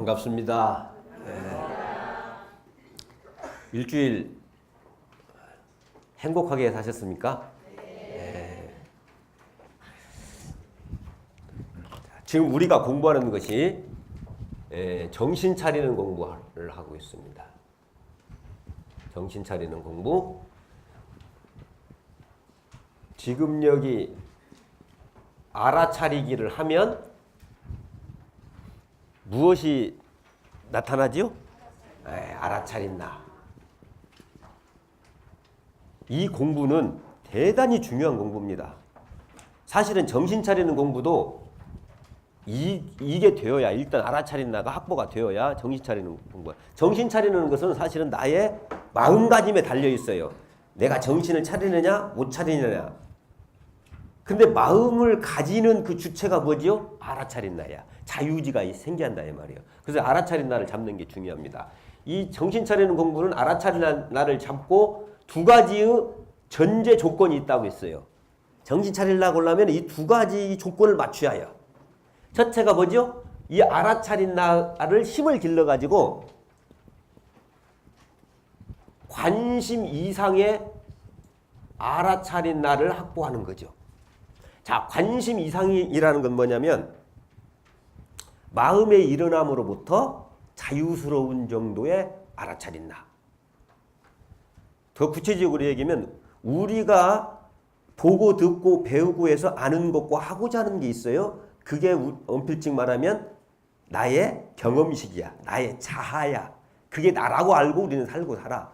반갑습니다. 일주일 행복하게 사셨습니까? 지금 우리가 공부하는 것이 정신 차리는 공부를 하고 있습니다. 정신 차리는 공부. 지금 여기 알아차리기를 하면 무엇이 나타나지요? 알아차린다. 이 공부는 대단히 중요한 공부입니다. 사실은 정신 차리는 공부도 이게 되어야, 일단 알아차린다가 확보가 되어야 정신 차리는 공부야. 정신 차리는 것은 사실은 나의 마음가짐에 달려 있어요. 내가 정신을 차리느냐 못 차리느냐. 근데 마음을 가지는 그 주체가 뭐지요? 알아차린다야. 자유지가 생겨난다 이 말이에요. 그래서 알아차린다를 잡는 게 중요합니다. 이 정신 차리는 공부는 알아차린다를 잡고 두 가지의 전제 조건이 있다고 했어요. 정신 차리려고 하려면 이 두 가지 조건을 맞춰야 해요. 첫째가 뭐죠? 이 알아차린 나를 힘을 길러가지고 관심 이상의 알아차린 나를 확보하는 거죠. 자, 관심 이상이라는 건 뭐냐면 마음의 일어남으로부터 자유스러운 정도의 알아차린 나. 더 구체적으로 얘기하면 우리가 보고 듣고 배우고 해서 아는 것과 하고자 하는 게 있어요. 그게 엄필찍 말하면 나의 경험식이야. 나의 자아야. 그게 나라고 알고 우리는 살고 살아.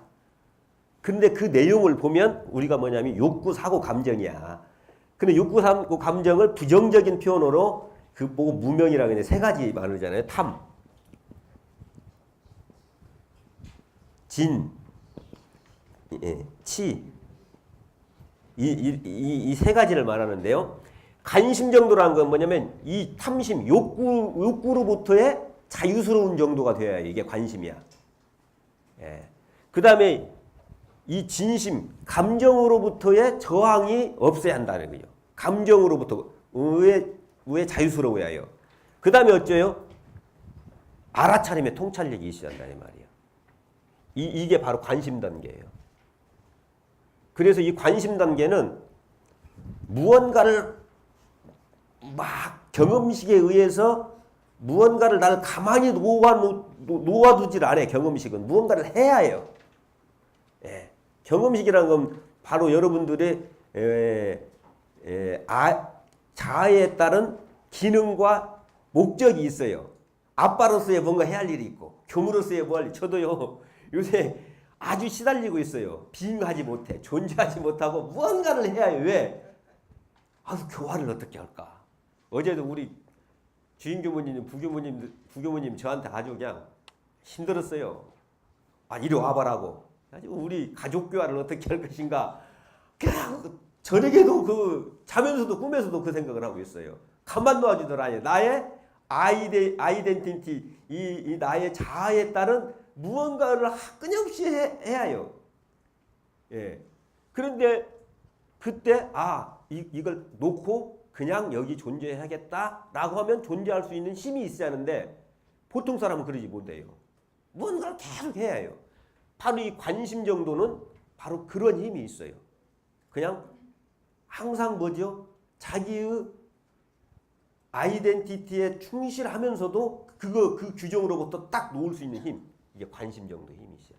근데 그 내용을 보면 우리가 뭐냐면 욕구, 사고, 감정이야. 근데 욕구, 사고, 감정을 부정적인 표현으로 그 보고 무명이라고 하는데 세 가지 말하잖아요. 탐, 진, 치. 이 세 가지를 말하는데요. 관심 정도라는 건 뭐냐면 이 탐심, 욕구로부터의 자유스러운 정도가 되어야 이게 관심이야. 그 다음에 이 진심, 감정으로부터의 저항이 없어야 한다는 거죠. 감정으로부터 왜 자유스러워야 해요. 그 다음에 어째요? 알아차림의 통찰력이 있어야 한다는 말이에요. 이게 바로 관심 단계예요. 그래서 이 관심 단계는 무언가를 막 경험식에 의해서 무언가를 나를 가만히 놓아두질 않아요. 경험식은 무언가를 해야 해요. 경험식이라는 건 바로 여러분들의 자아에 따른 기능과 목적이 있어요. 아빠로서의 뭔가 해야 할 일이 있고 교무로서의 뭐 할 일. 저도요 요새 아주 시달리고 있어요. 빙하지 못해. 존재하지 못하고 무언가를 해야 해요. 왜? 교화를 어떻게 할까? 어제도 우리 주인교무님, 부교무님 저한테 아주 그냥 힘들었어요. 이리 와봐라고. 우리 가족 교화를 어떻게 할 것인가. 그냥 저녁에도 자면서도 꿈에서도 그 생각을 하고 있어요. 가만 놔주더라. 나의 아이덴티티, 이 나의 자아에 따른 무언가를 끊임없이 해야 해요. 그런데 그때 이걸 놓고 그냥 여기 존재해야겠다라고 하면 존재할 수 있는 힘이 있어야 하는데 보통 사람은 그러지 못해요. 무언가를 계속 해야 해요. 바로 이 관심 정도는 바로 그런 힘이 있어요. 그냥 항상 뭐죠? 자기의 아이덴티티에 충실하면서도 그 규정으로부터 딱 놓을 수 있는 힘. 이게 관심 정도의 힘이 있어요.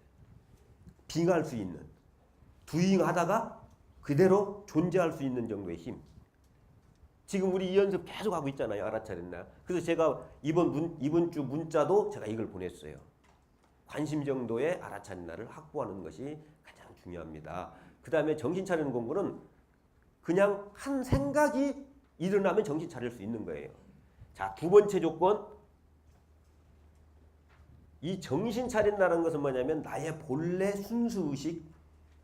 빙할 수 있는. 두잉하다가 그대로 존재할 수 있는 정도의 힘. 지금 우리 이 연습 계속 하고 있잖아요. 알아차렸나? 그래서 제가 이번 주 문자도 제가 이걸 보냈어요. 관심 정도의 알아차린다를 확보하는 것이 가장 중요합니다. 그 다음에 정신 차리는 공부는 그냥 한 생각이 일어나면 정신 차릴 수 있는 거예요. 자, 두 번째 조건. 이 정신 차린다는 것은 뭐냐면 나의 본래 순수의식,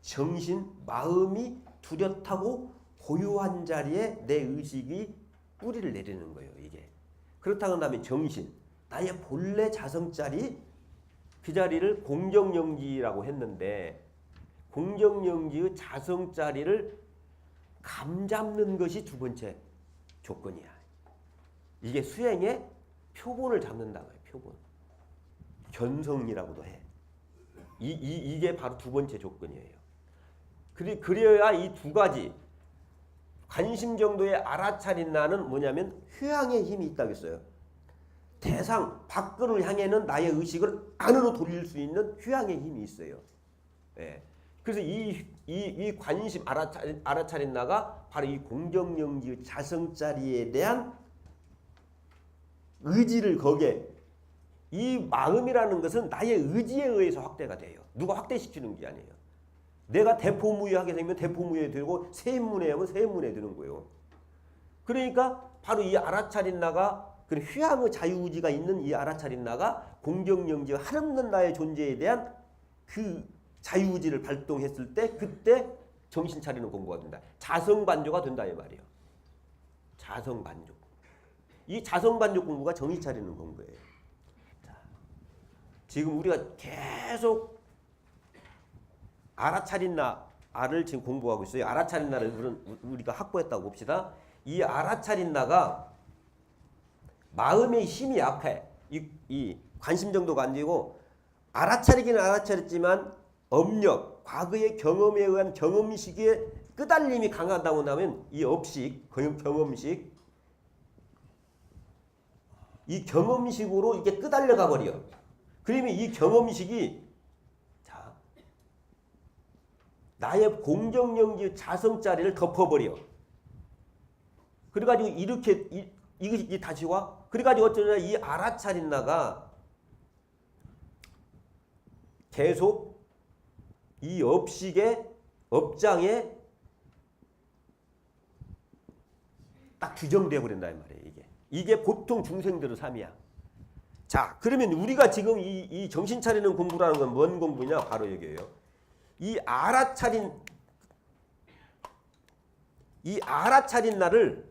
정신, 마음이 뚜렷하고 고요한 자리에 내 의식이 뿌리를 내리는 거예요. 이게. 그렇다고 한다면 정신, 나의 본래 자성자리, 그 자리를 공정영지라고 했는데 공정영지의 자성자리를 감잡는 것이 두 번째 조건이야. 이게 수행의 표본을 잡는다고요. 표본. 견성이라고도 해. 이게 바로 두 번째 조건이에요. 그래야 이 두 가지 관심 정도의 알아차린 나는 뭐냐면 휴양의 힘이 있다고 했어요. 대상 밖을 향해는 나의 의식을 안으로 돌릴 수 있는 휴양의 힘이 있어요. 예. 그래서 이 관심 알아차린 나가 바로 이 공정영지 자성자리에 대한 의지를 거기에 이 마음이라는 것은 나의 의지에 의해서 확대가 돼요. 누가 확대시키는 게 아니에요. 내가 대포무효하게 되면 대포무효에 되고 세인문에 하면 세인문에 되는 거예요. 그러니까 바로 이 알아차린 나가 그 휴양의 자유의지가 있는 이 알아차린 나가 공정영지와 한없는 나의 존재에 대한 그 자유의지를 발동했을 때 그때 정신 차리는 공부가 된다. 자성반조가 된다 이 말이에요. 자성반조. 이 자성반조 공부가 정신 차리는 공부예요. 자, 지금 우리가 계속 알아차린 나를 지금 공부하고 있어요. 알아차린 나를 우리가 확보했다고 봅시다. 이 알아차린 나가 마음의 힘이 약해. 이 관심 정도가 안 되고 알아차리기는 알아차렸지만 업력, 과거의 경험에 의한 경험식의 끄달림이 강하다고 하면 이 업식, 경험식 이 경험식으로 이게 끄달려가 버려. 그러면 이 경험식이 자 나의 공정영지 자성자리를 덮어버려. 그래가지고 이렇게 이것이 다시 와. 그래가지고 어쩌냐 이 알아차린 나가 계속 이 업식의 업장에 딱 규정되어 버린다 이 말이에요. 이게 보통 중생들의 삶이야. 자, 그러면 우리가 지금 이 정신 차리는 공부라는 건 뭔 공부냐? 바로 여기예요. 이 알아차린 나를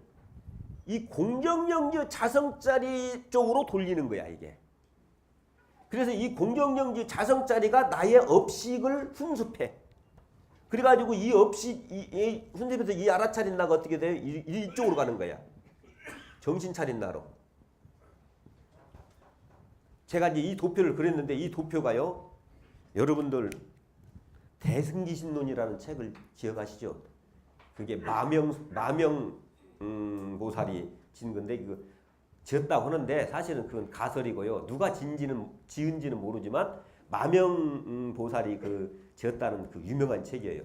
이 공정영지 자성자리 쪽으로 돌리는 거야 이게. 그래서 이 공정영지 자성자리가 나의 업식을 훈습해. 그래가지고 이 업식 훈습해서 이 알아차린 나가 어떻게 돼요? 이쪽으로 가는 거야. 정신 차린 나로. 제가 이제 이 도표를 그렸는데 이 도표가요. 여러분들 대승기신론이라는 책을 기억하시죠? 그게 마명 보살이 진 건데 그 지었다고 하는데 사실은 그건 가설이고요. 누가 지은지는 모르지만 마명 보살이 그 지었다는 그 유명한 책이에요.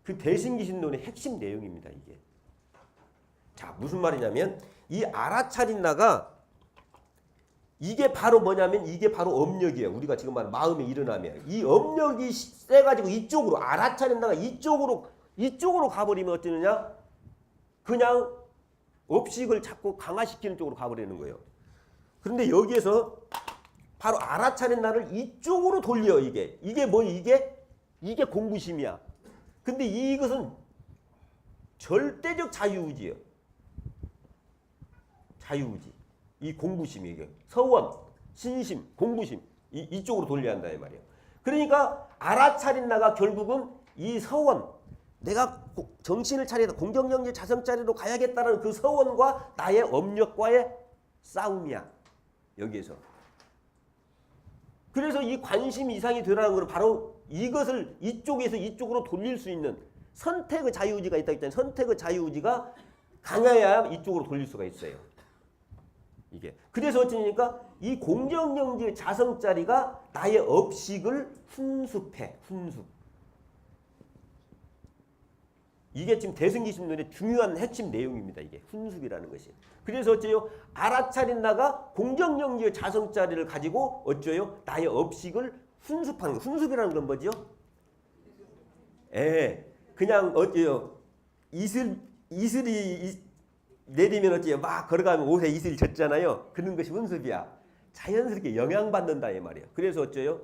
그 대승기신론의 핵심 내용입니다, 이게. 자, 무슨 말이냐면 이 알아차린 나가 이게 바로 뭐냐면 이게 바로 업력이에요. 우리가 지금 말하는 마음의 일어남이에요. 이 업력이 세가지고 이쪽으로 알아차린 나가 이쪽으로 가버리면 어쩌느냐? 그냥 업식을 자꾸 강화시키는 쪽으로 가버리는 거예요. 그런데 여기에서 바로 알아차린 나를 이쪽으로 돌려 이게. 이게 공부심이야. 근데 이것은 절대적 자유의지예요. 자유의지. 이 공부심이 이게 서원, 신심, 공부심 이쪽으로 돌려야 한다 이 말이에요. 그러니까 알아차린 나가 결국은 이 서원, 내가 정신을 차리다 공정영지 자성자리로 가야겠다는 그 서원과 나의 업력과의 싸움이야. 여기에서. 그래서 이 관심 이상이 되라는 건 바로 이것을 이쪽에서 이쪽으로 돌릴 수 있는 선택의 자유의지가 있다고 했잖아요. 선택의 자유의지가 강해야 이쪽으로 돌릴 수가 있어요. 이게. 그래서 어쩌니까 이 공정영지 자성자리가 나의 업식을 훈습해. 훈습. 이게 지금 대승기신론의 중요한 핵심 내용입니다. 이게 훈습이라는 것이. 그래서 어째요? 알아차린 나가 공정영지의 자성자리를 가지고 어째요? 나의 업식을 훈습하는 거. 훈습이라는 건 뭐죠? 그냥 어째요? 이슬이 내리면 어째요? 막 걸어가면 옷에 이슬이 젖잖아요. 그런 것이 훈습이야. 자연스럽게 영향받는다 이 말이에요. 그래서 어째요?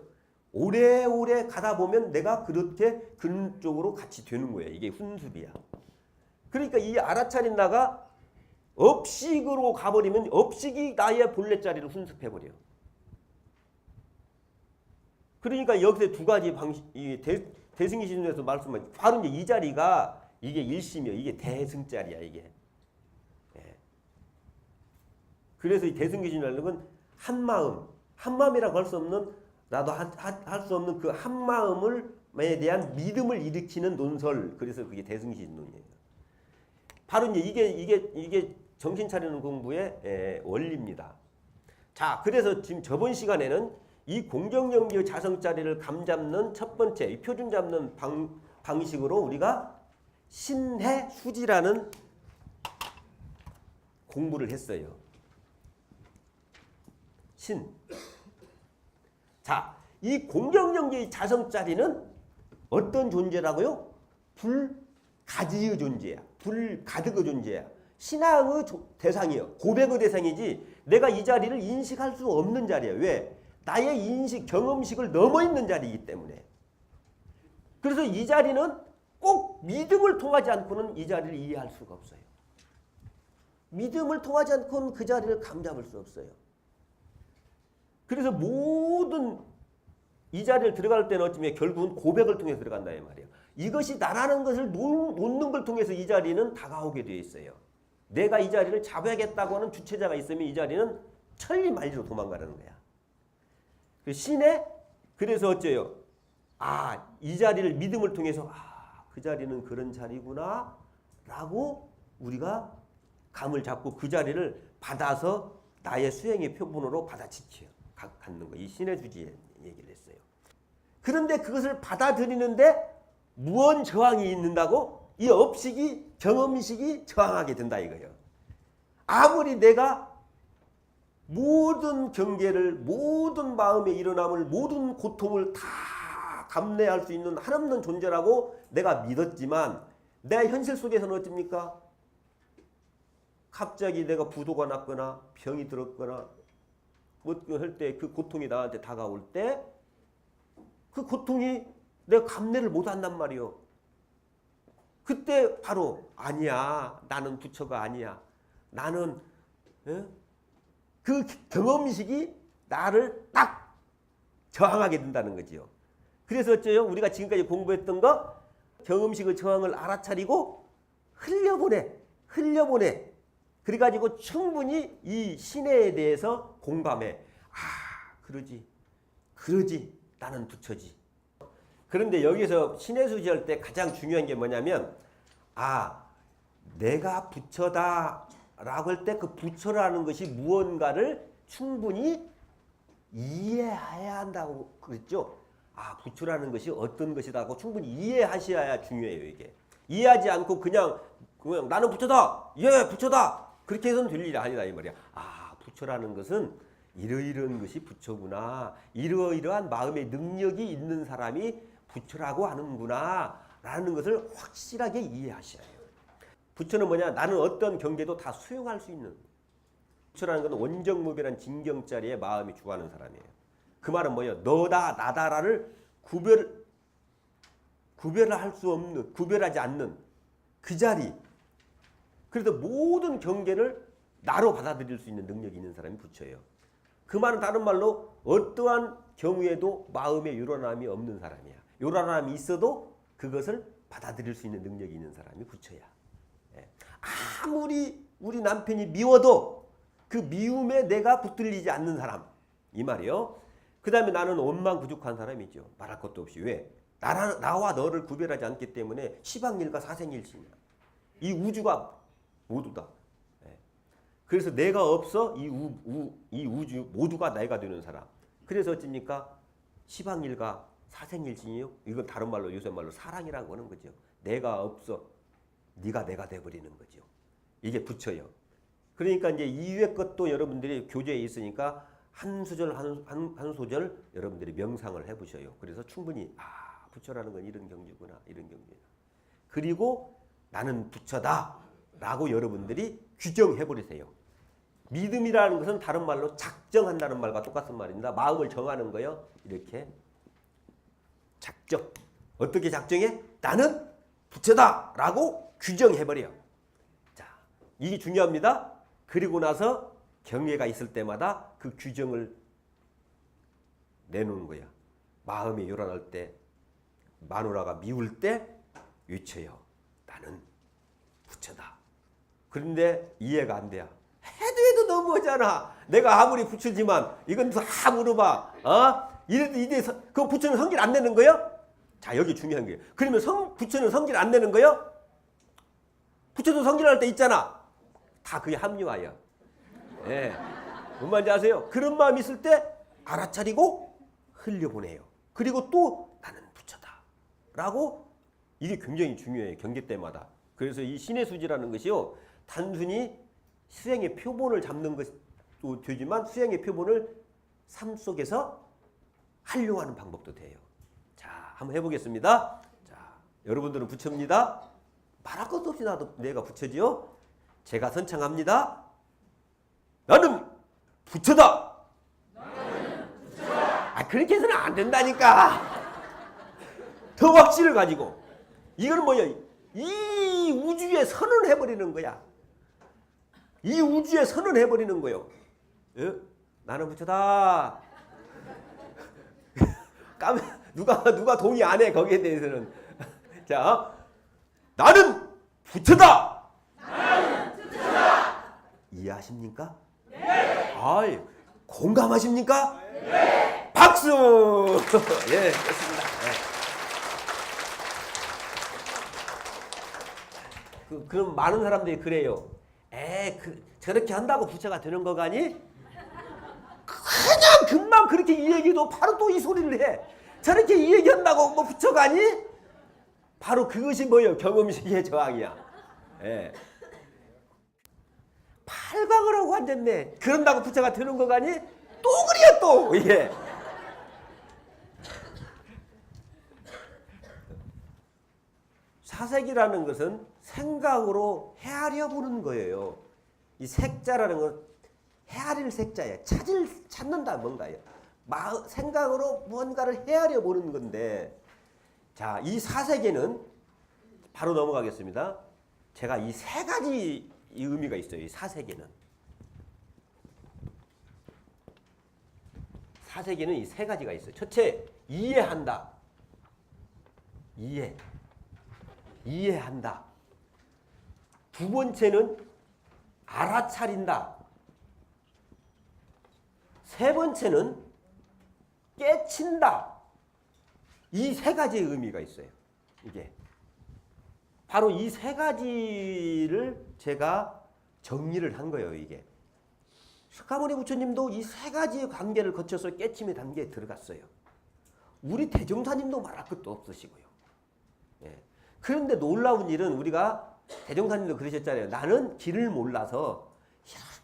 오래오래 가다 보면 내가 그렇게 그런 쪽으로 같이 되는 거예요. 이게 훈습이야. 그러니까 이 알아차린 나가 업식으로 가버리면 업식이 나의 본래 자리를 훈습해버려. 그러니까 여기서 두 가지 방식, 대승기신론에서 말씀하신 바로 이제 이 자리가 이게 일심이요. 이게 대승자리야 이게. 그래서 이 대승기신론은 한 마음, 한마음이라고 할 수 없는 나도 할 수 없는 그 한마음에 대한 믿음을 일으키는 논설. 그래서 그게 대승신론이에요. 바로 이제 이게 정신 차리는 공부의 원리입니다. 자, 그래서 지금 저번 시간에는 이 공정연기의 자성자리를 감잡는 첫 번째 이 표준 잡는 방식으로 우리가 신해수지라는 공부를 했어요. 자, 이 공정연기의 자성자리는 어떤 존재라고요? 불가지의 존재야. 불가득의 존재야. 신앙의 대상이요. 고백의 대상이지 내가 이 자리를 인식할 수 없는 자리야. 왜? 나의 인식, 경험식을 넘어 있는 자리이기 때문에. 그래서 이 자리는 꼭 믿음을 통하지 않고는 이 자리를 이해할 수가 없어요. 믿음을 통하지 않고는 그 자리를 감잡을 수 없어요. 그래서 모든 이 자리를 들어갈 때는 어쩌면 결국은 고백을 통해서 들어간다 이 말이에요. 이것이 나라는 것을 놓는 걸 통해서 이 자리는 다가오게 되어 있어요. 내가 이 자리를 잡아야겠다고 하는 주체자가 있으면 이 자리는 천리말리로 도망가는 거야. 그래서 어째요? 아, 이 자리를 믿음을 통해서 그 자리는 그런 자리구나 라고 우리가 감을 잡고 그 자리를 받아서 나의 수행의 표본으로 갖는 거. 이 신해수지의 얘기를 했어요. 그런데 그것을 받아들이는데 무언 저항이 있는다고? 이 업식이, 경험식이 저항하게 된다 이거예요. 아무리 내가 모든 경계를, 모든 마음의 일어남을, 모든 고통을 다 감내할 수 있는 한없는 존재라고 내가 믿었지만 내 현실 속에서는 어떻습니까? 갑자기 내가 부도가 났거나 병이 들었거나 뭐 할 때 그 고통이 나한테 다가올 때 그 고통이 내가 감내를 못한단 말이요. 그때 바로 아니야. 나는 부처가 아니야. 나는 그 경험식이 나를 딱 저항하게 된다는 거지요. 그래서 어째요? 우리가 지금까지 공부했던 거 경험식의 저항을 알아차리고 흘려보내. 그래가지고 충분히 이 신에 대해서 공감해. 그러지. 나는 부처지. 그런데 여기서 신해수지 할 때 가장 중요한 게 뭐냐면 내가 부처다 라고 할 때 그 부처라는 것이 무언가를 충분히 이해해야 한다고 그랬죠. 부처라는 것이 어떤 것이다 고 충분히 이해하셔야 중요해요. 이게 이해하지 않고 그냥 나는 부처다, 부처다 그렇게 해서는 될 일이 아니다 이 말이야. 부처라는 것은 이러이러한 것이 부처구나, 이러이러한 마음의 능력이 있는 사람이 부처라고 하는구나 라는 것을 확실하게 이해하셔야 해요. 부처는 뭐냐? 나는 어떤 경계도 다 수용할 수 있는. 부처라는 것은 원정무변한 진경자리에 마음이 주하는 사람이에요. 그 말은 뭐예요? 너다 나다라를 구별할 수 없는, 구별하지 않는 그 자리. 그래서 모든 경계를 나로 받아들일 수 있는 능력이 있는 사람이 부처예요. 그 말은 다른 말로 어떠한 경우에도 마음의 요란함이 없는 사람이야. 요란함이 있어도 그것을 받아들일 수 있는 능력이 있는 사람이 부처야. 아무리 우리 남편이 미워도 그 미움에 내가 붙들리지 않는 사람 이 말이요. 그 다음에 나는 원망부족한 사람이죠. 말할 것도 없이. 왜? 나와 너를 구별하지 않기 때문에 시방일과 사생일신이야. 이 우주가 모두다. 그래서 내가 없어 이 우주 모두가 내가 되는 사람. 그래서 어찌니까 시방일과 사생일신이요. 이건 다른 말로 요새 말로 사랑이라고 하는 거죠. 내가 없어 네가 내가 돼버리는 거죠. 이게 부처요. 그러니까 이제 이외 것도 여러분들이 교재에 있으니까 한 소절 한 소절 여러분들이 명상을 해보셔요. 그래서 충분히 부처라는 건 이런 경지구나, 이런 경지구나. 그리고 나는 부처다 라고 여러분들이 규정해버리세요. 믿음이라는 것은 다른 말로 작정한다는 말과 똑같은 말입니다. 마음을 정하는 거요. 이렇게 작정. 어떻게 작정해? 나는 부처다 라고 규정해버려. 자, 이게 중요합니다. 그리고 나서 경계가 있을 때마다 그 규정을 내놓는 거야. 마음이 요란할 때, 마누라가 미울 때 외쳐요. 나는 부처다. 그런데 이해가 안 돼요. 해도 너무하잖아. 내가 아무리 부처지만 이건 다 물어봐. 이래도 이래 그 부처는 성질 안 내는 거요? 자, 여기 중요한 거예요. 그러면 부처는 성질 안 내는 거요? 부처도 성질할 때 있잖아. 다 그게 합리화야. 예. 뭔 말인지 아세요? 그런 마음 있을 때 알아차리고 흘려보내요. 그리고 또 나는 부처다 라고. 이게 굉장히 중요해요. 경계 때마다. 그래서 이 신의 수지라는 것이요, 단순히 수행의 표본을 잡는 것도 되지만 수행의 표본을 삶 속에서 활용하는 방법도 돼요. 자, 한번 해보겠습니다. 자, 여러분들은 부처입니다. 말할 것도 없이 나도 내가 부처지요. 제가 선창합니다. 나는 부처다. 나는 부처다. 그렇게 해서는 안 된다니까. 더 확신을 가지고. 이건 뭐야? 이 우주에 선언해버리는 거야. 이 우주에 선언해버리는 거요. 나는 부처다. 누가 동의 안 해, 거기에 대해서는. 자, 나는 부처다. 나는 부처다. 이해하십니까? 네. 아이, 공감하십니까? 네. 박수. 예, 됐습니다. 그럼 많은 사람들이 그래요. 저렇게 한다고 부처가 되는 거가니? 그냥 금방 그렇게 이 얘기도 바로 또 이 소리를 해. 저렇게 이 얘기한다고 뭐 부처가니? 바로 그것이 뭐예요? 경험식의 저항이야. 예. 팔광을 하고 앉았네. 그런다고 부처가 되는 거가니? 또 그래요 또. 예. 사색이라는 것은 생각으로 헤아려 보는 거예요. 이 색자라는 건 헤아릴 색자예요. 찾는다 뭔가요. 생각으로 무언가를 헤아려 보는 건데, 자, 이 사색에는 바로 넘어가겠습니다. 제가 이 세 가지 이 의미가 있어요. 이 사색에는. 사색에는 이 세 가지가 있어요. 첫째, 이해한다. 이해한다. 두 번째는 알아차린다. 세 번째는 깨친다. 이 세 가지의 의미가 있어요. 이게 바로 이 세 가지를 제가 정리를 한 거예요. 이게 석가모니 부처님도 이 세 가지의 관계를 거쳐서 깨침의 단계에 들어갔어요. 우리 대종사님도 말할 것도 없으시고요. 예. 그런데 놀라운 일은 우리가 대종사님도 그러셨잖아요. 나는 길을 몰라서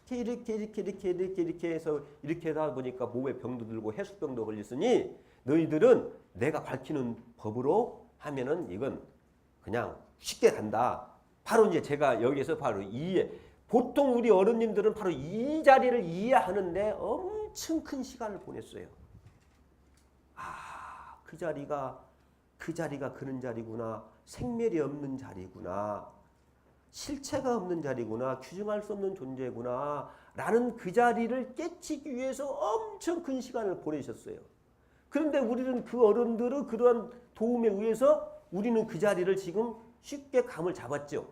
이렇게 해서 이렇게 하다 보니까 몸에 병도 들고 해수병도 걸렸으니 너희들은 내가 밝히는 법으로 하면은 이건 그냥 쉽게 간다. 바로 이제 제가 여기에서 바로 보통 우리 어른님들은 바로 이 자리를 이해하는데 엄청 큰 시간을 보냈어요. 그 자리가 그런 자리구나. 생멸이 없는 자리구나. 실체가 없는 자리구나. 규정할 수 없는 존재구나. 라는 그 자리를 깨치기 위해서 엄청 큰 시간을 보내셨어요. 그런데 우리는 그 어른들의 그러한 도움에 의해서 우리는 그 자리를 지금 쉽게 감을 잡았죠.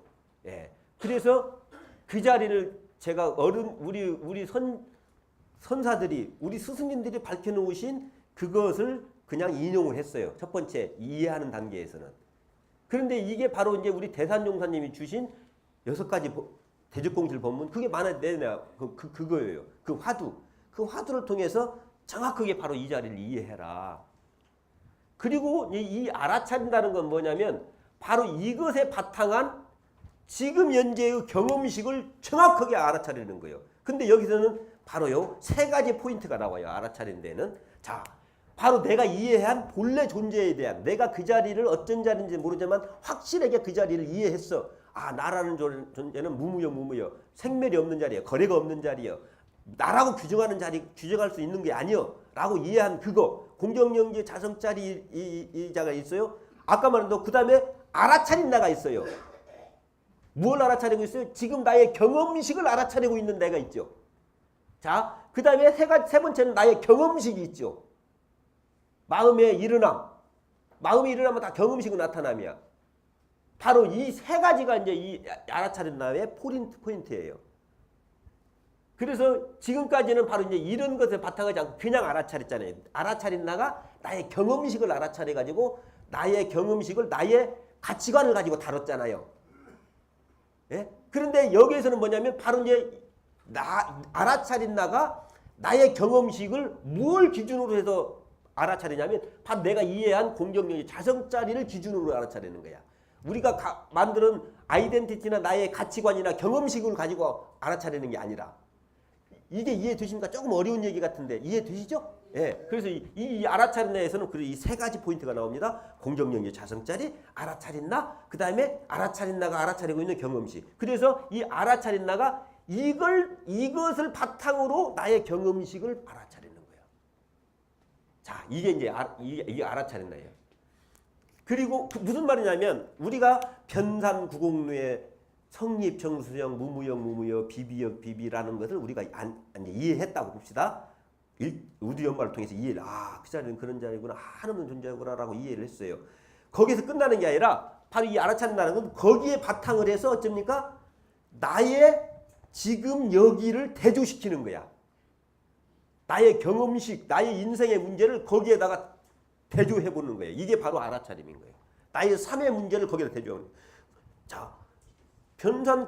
예. 그래서 그 자리를 제가 우리 선사들이, 우리 스승님들이 밝혀놓으신 그것을 그냥 인용을 했어요. 첫 번째, 이해하는 단계에서는. 그런데 이게 바로 이제 우리 대산종사님이 주신 6가지 대적공실 법문, 그게 그거예요. 그 화두를 통해서 정확하게 바로 이 자리를 이해해라. 그리고 이 알아차린다는 건 뭐냐면 바로 이것에 바탕한 지금 현재의 경험식을 정확하게 알아차리는 거예요. 근데 여기서는 바로요, 3가지 포인트가 나와요. 알아차리는 데는. 자, 바로 내가 이해한 본래 존재에 대한, 내가 그 자리를 어떤 자리인지 모르지만 확실하게 그 자리를 이해했어. 나라는 존재는 무무여. 생멸이 없는 자리야. 거래가 없는 자리야. 나라고 규정하는 자리, 규정할 수 있는 게 아니여. 라고 이해한 그거. 공경영지 자성짜리 이 자가 있어요. 아까 말한 그 다음에 알아차린 나가 있어요. 뭘 알아차리고 있어요? 지금 나의 경험식을 알아차리고 있는 내가 있죠. 자, 그 다음에 세 번째는 나의 경험식이 있죠. 마음의 일어남. 마음이 일어나면 다 경험식은 나타남이야. 바로 이 3가지가 이제 이 알아차린 나의 포인트예요. 그래서 지금까지는 바로 이제 이런 것을 바탕하지 않고 그냥 알아차렸잖아요. 알아차린 나가 나의 경험식을 알아차려가지고 나의 경험식을 나의 가치관을 가지고 다뤘잖아요. 예? 그런데 여기에서는 뭐냐면 바로 이제 알아차린 나가 나의 경험식을 뭘 기준으로 해서 알아차리냐면 바로 내가 이해한 공정력의 자성짜리를 기준으로 알아차리는 거야. 우리가 만드는 아이덴티티나 나의 가치관이나 경험식을 가지고 알아차리는 게 아니라 이게 이해되십니까? 조금 어려운 얘기 같은데 이해되시죠? 예. 그래서 이 알아차린나에서는 이 세 가지 포인트가 나옵니다. 공정력의 자성짜리, 알아차린나, 그 다음에 알아차린나가 알아차리고 있는 경험식. 그래서 이 알아차린나가 이것을 바탕으로 나의 경험식을 알아차리는 거예요. 자, 이게 이제 이게 알아차린나예요. 그리고 무슨 말이냐면 우리가 변산구공루의 성립, 정수형, 무무형, 비비역, 비비라는 것을 우리가 이제 이해했다고 봅시다. 우주 연마를 통해서 이해를 그 자리는 그런 자리구나, 한없는 존재구나라고 이해를 했어요. 거기서 끝나는 게 아니라 바로 이 알아차린다는 건 거기에 바탕을 해서 어쩝니까? 나의 지금 여기를 대조시키는 거야. 나의 경험식, 나의 인생의 문제를 거기에다가 대조해보는 거예요. 이게 바로 알아차림인 거예요. 나의 삶의 문제를 거기다 대조하는 거예요. 자,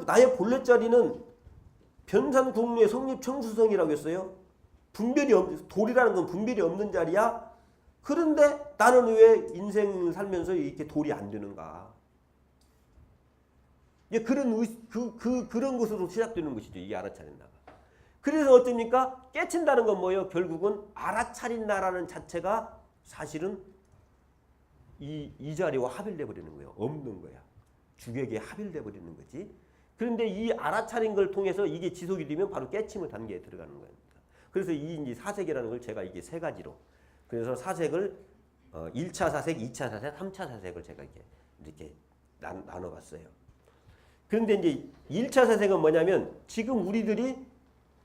나의 본래 자리는 변산국루의 성립 청수성이라고 했어요. 돌이라는 건 분별이 없는 자리야. 그런데 나는 왜 인생 살면서 이렇게 돌이 안 되는가? 그런 것으로 시작되는 것이죠. 이게 알아차린다가. 그래서 어떻습니까? 깨친다는 건 뭐예요? 결국은 알아차린다라는 자체가 사실은 이 자리와 합일돼 버리는 거예요. 없는 거야. 주객에 합일돼 버리는 거지. 그런데 이 알아차린 걸 통해서 이게 지속이 되면 바로 깨침의 단계에 들어가는 겁니다. 그래서 이 사색이라는 걸 제가 이게 세 가지로, 그래서 사색을 1차 사색, 2차 사색, 3차 사색을 제가 이렇게 나눠봤어요. 그런데 이제 1차 사색은 뭐냐면 지금 우리들이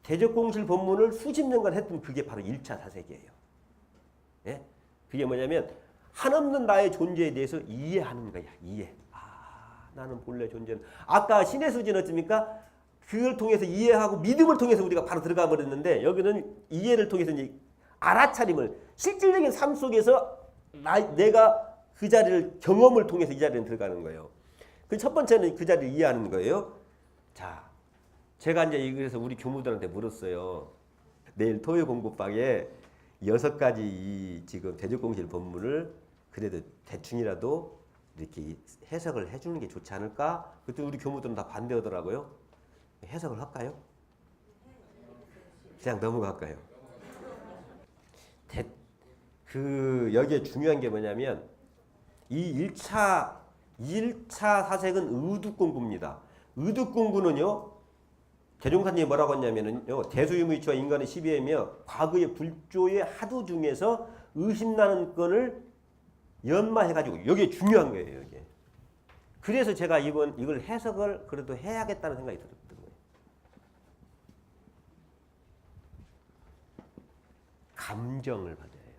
대적공실 법문을 수십 년간 했던 그게 바로 1차 사색이에요. 예? 그게 뭐냐면 한없는 나의 존재에 대해서 이해하는 거야. 이해. 나는 본래 존재는. 아까 신의 수지는 어떻습니까? 그걸 통해서 이해하고 믿음을 통해서 우리가 바로 들어가 버렸는데 여기는 이해를 통해서 이제 알아차림을 실질적인 삶 속에서 내가 그 자리를 경험을 통해서 이 자리에 들어가는 거예요. 그 첫 번째는 그 자리를 이해하는 거예요. 자, 제가 이제 그래서 우리 교무들한테 물었어요. 내일 토요 공부방에 6가지 이 지금 대적공실 법문을 그래도 대충이라도 이렇게 해석을 해주는 게 좋지 않을까? 그때 우리 교무들은 다 반대하더라고요. 해석을 할까요? 그냥 넘어갈까요? 여기에 중요한 게 뭐냐면 이 1차 사색은 의득 공부입니다. 의득 공부는요. 대종사님이 뭐라고 했냐면요. 대수유무이치와 인간의 시비이며 과거의 불조의 하도 중에서 의심나는 건을 연마해가지고 여기에 중요한 거예요. 여기에. 그래서 제가 이걸 해석을 그래도 해야겠다는 생각이 들었던 거예요. 감정을 받아야 해요.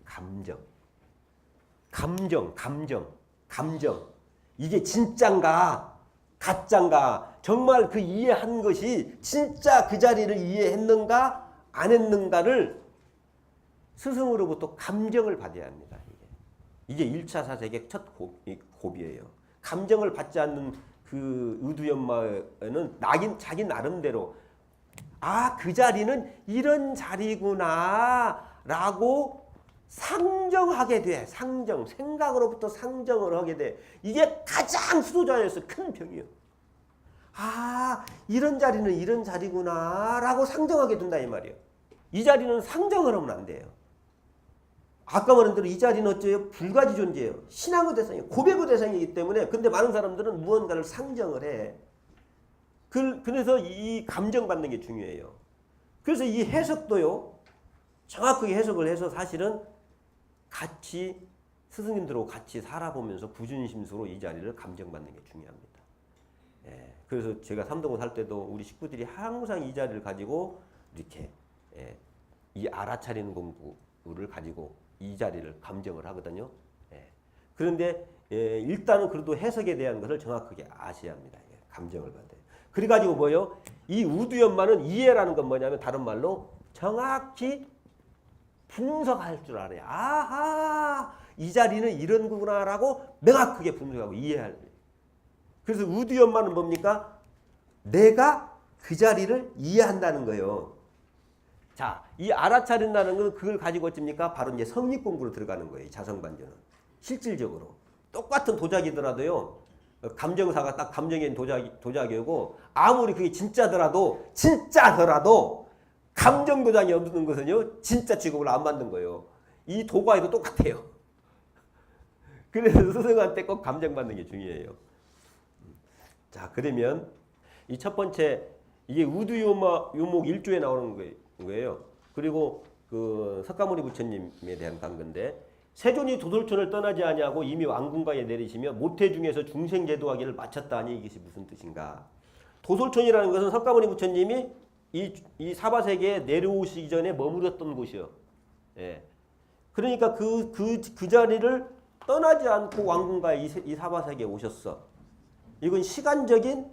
감정. 이게 진짠가 가짠가 정말 그 이해한 것이 진짜 그 자리를 이해했는가 안 했는가를 스승으로부터 감정을 받아야 합니다. 이게 1차 사색의 첫 고비예요. 감정을 받지 않는 그 의두연마에는 자기 나름대로 그 자리는 이런 자리구나 라고 상정하게 돼. 생각으로부터 상정을 하게 돼. 이게 가장 수도자에서 큰 병이에요. 이런 자리는 이런 자리구나 라고 상정하게 된다 이 말이에요. 이 자리는 상정을 하면 안 돼요. 아까 말한 대로 이 자리는 어째요? 불가지 존재예요. 신앙의 대상이에요. 고백의 대상이기 때문에. 근데 많은 사람들은 무언가를 상정을 해. 그래서 이 감정받는 게 중요해요. 그래서 이 해석도요. 정확하게 해석을 해서 사실은 같이 스승님들하고 같이 살아보면서 부준심수로 이 자리를 감정받는 게 중요합니다. 예, 그래서 제가 삼동을 살 때도 우리 식구들이 항상 이 자리를 가지고 이렇게 이 알아차리는 공부를 가지고 이 자리를 감정을 하거든요. 예. 그런데 일단은 그래도 해석에 대한 것을 정확하게 아셔야 합니다. 감정을 받아요. 그래가지고 뭐요? 이 우두연마는 이해라는 건 뭐냐면 다른 말로 정확히 분석할 줄 알아요. 아하, 이 자리는 이런 거구나라고 명확하게 분석하고 이해할. 그래서 우두연마는 뭡니까? 내가 그 자리를 이해한다는 거예요. 자, 이 알아차린다는 건 그걸 가지고 어쩝니까? 바로 이제 성립 공부로 들어가는 거예요. 자성반전은. 실질적으로. 똑같은 도자기더라도요. 감정사가 딱 감정인 도자기고 아무리 그게 진짜더라도 감정 도장이 없는 것은요. 진짜 취급을 안 만든 거예요. 이 도가에도 똑같아요. 그래서 스승한테 꼭 감정받는 게 중요해요. 자, 그러면 이 첫 번째 이게 우두요목 1조에 나오는 거예요. 그리고 그 석가모니 부처님에 대한 간건데 세존이 도솔천을 떠나지 아니하고 이미 왕궁가에 내리시며 모태 중에서 중생제도하기를 마쳤다 하니 이것이 무슨 뜻인가? 도솔천이라는 것은 석가모니 부처님이 이 사바세계에 내려오시기 전에 머무렀던 곳이요. 예. 그러니까 그 자리를 떠나지 않고 왕궁가에 이 사바세계에 오셨어. 이건 시간적인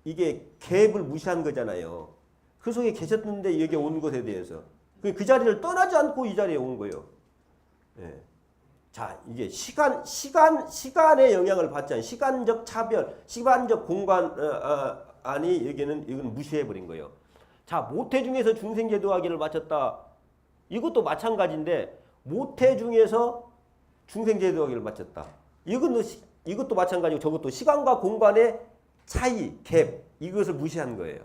이게 갭을 무시한 거잖아요. 그 속에 계셨는데 여기 온 것에 대해서 그 자리를 떠나지 않고 이 자리에 온 거예요. 예. 자, 이게 시간의 영향을 받지 않은 시간적 차별, 시간적 공간 아니 여기는 이건 무시해 버린 거예요. 자, 모태 중에서 중생제도하기를 마쳤다. 이것도 마찬가지인데 모태 중에서 중생제도하기를 마쳤다. 이것도 마찬가지고 저것도 시간과 공간의 차이, 갭 이것을 무시한 거예요.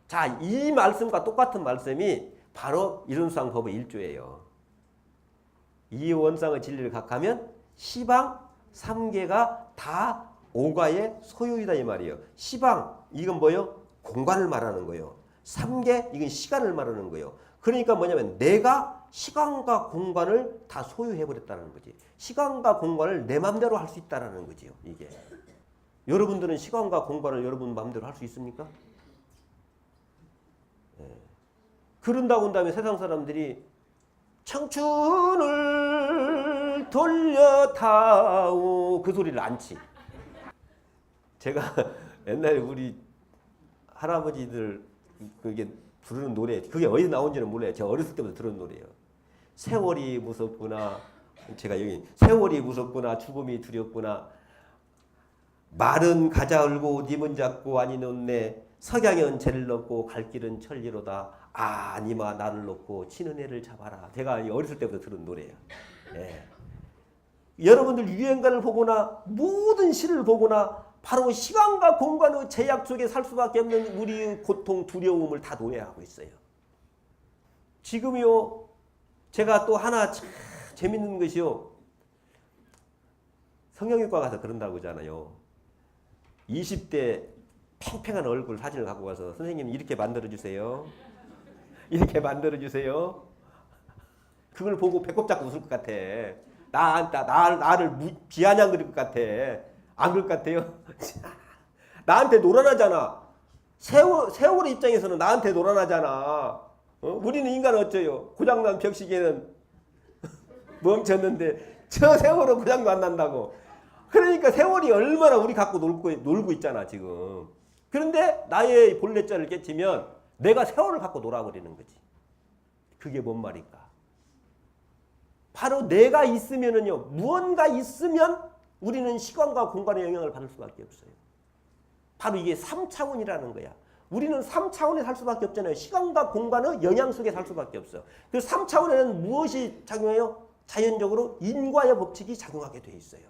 자, 이 말씀과 똑같은 말씀이 바로 이론수상법의 1조예요. 이 원상의 진리를 각하면 시방 3개가 다 오가의 소유이다 이 말이에요. 시방 이건 뭐예요? 공간을 말하는 거예요. 3개 이건 시간을 말하는 거예요. 그러니까 뭐냐면 내가 시간과 공간을 다 소유해버렸다는 거지. 시간과 공간을 내 맘대로 할 수 있다는 거지요. 이게. 여러분들은 시간과 공간을 여러분 맘대로 할 수 있습니까? 예. 그런다고 한 다음에 세상 사람들이 청춘을 돌려다오 그 소리를 안 치. 제가 옛날에 우리 할아버지들 그게 부르는 노래 그게 어디서 나온지는 몰라요. 제가 어렸을 때부터 들은 노래예요. 세월이 무섭구나. 제가 여기 세월이 무섭구나. 죽음이 두렵구나. 말은 가자 울고 님은 잡고 아니 놓네. 석양은 죄를 넣고 갈 길은 천리로다. 아 니마 나를 놓고 치는 애를 잡아라. 제가 어렸을 때부터 들은 노래예요. 예. 여러분들 유행가를 보거나 모든 시를 보거나 바로 시간과 공간의 제약 속에 살 수밖에 없는 우리의 고통, 두려움을 다 노래하고 있어요. 지금요, 제가 또 하나 참 재밌는 것이요. 성형외과 가서 그런다고 하잖아요. 20대 팽팽한 얼굴 사진을 갖고 가서 선생님 이렇게 만들어주세요. 이렇게 만들어주세요. 그걸 보고 배꼽 잡고 웃을 것 같아. 나를 비아냥거릴 것 같아. 안 그럴 것 같아요? 나한테 노란하잖아. 세월의 입장에서는 나한테 노란하잖아. 우리는 인간 어째요? 고장난 벽시계는 멈췄는데 저 세월은 고장도 안 난다고. 그러니까 세월이 얼마나 우리 갖고 놀고 있잖아 지금. 그런데 나의 본래자를 깨치면 내가 세월을 갖고 놀아버리는 거지. 그게 뭔 말일까? 바로 내가 있으면은요. 무언가 있으면 우리는 시간과 공간의 영향을 받을 수밖에 없어요. 바로 이게 3차원이라는 거야. 우리는 3차원에 살 수밖에 없잖아요. 시간과 공간의 영향 속에 살 수밖에 없어. 그 3차원에는 무엇이 작용해요? 자연적으로 인과의 법칙이 작용하게 돼 있어요.